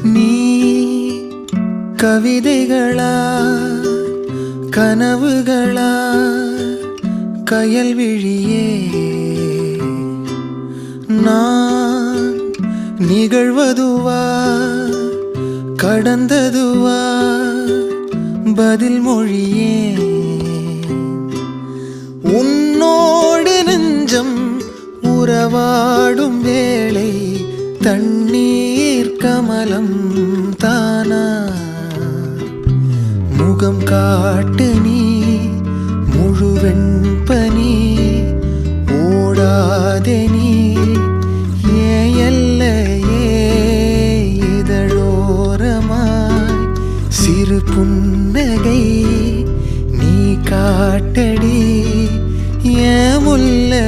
நீ கவிதைகளா கனவுகளா கயல் விழியே நான் நிகழ்வதுவா கடந்ததுவா பதில் மொழியே உன்னோடு நெஞ்சம் உறவாடும் வேளை தண்ணீர் கமலம் தானா முகம் காட்டு நீ முழுவெண் பனி ஓடாதே நீ ஏன் எல்லையே இதழோரமாய் சிறு புன்னகை நீ காட்டடி ஏன் முல்லை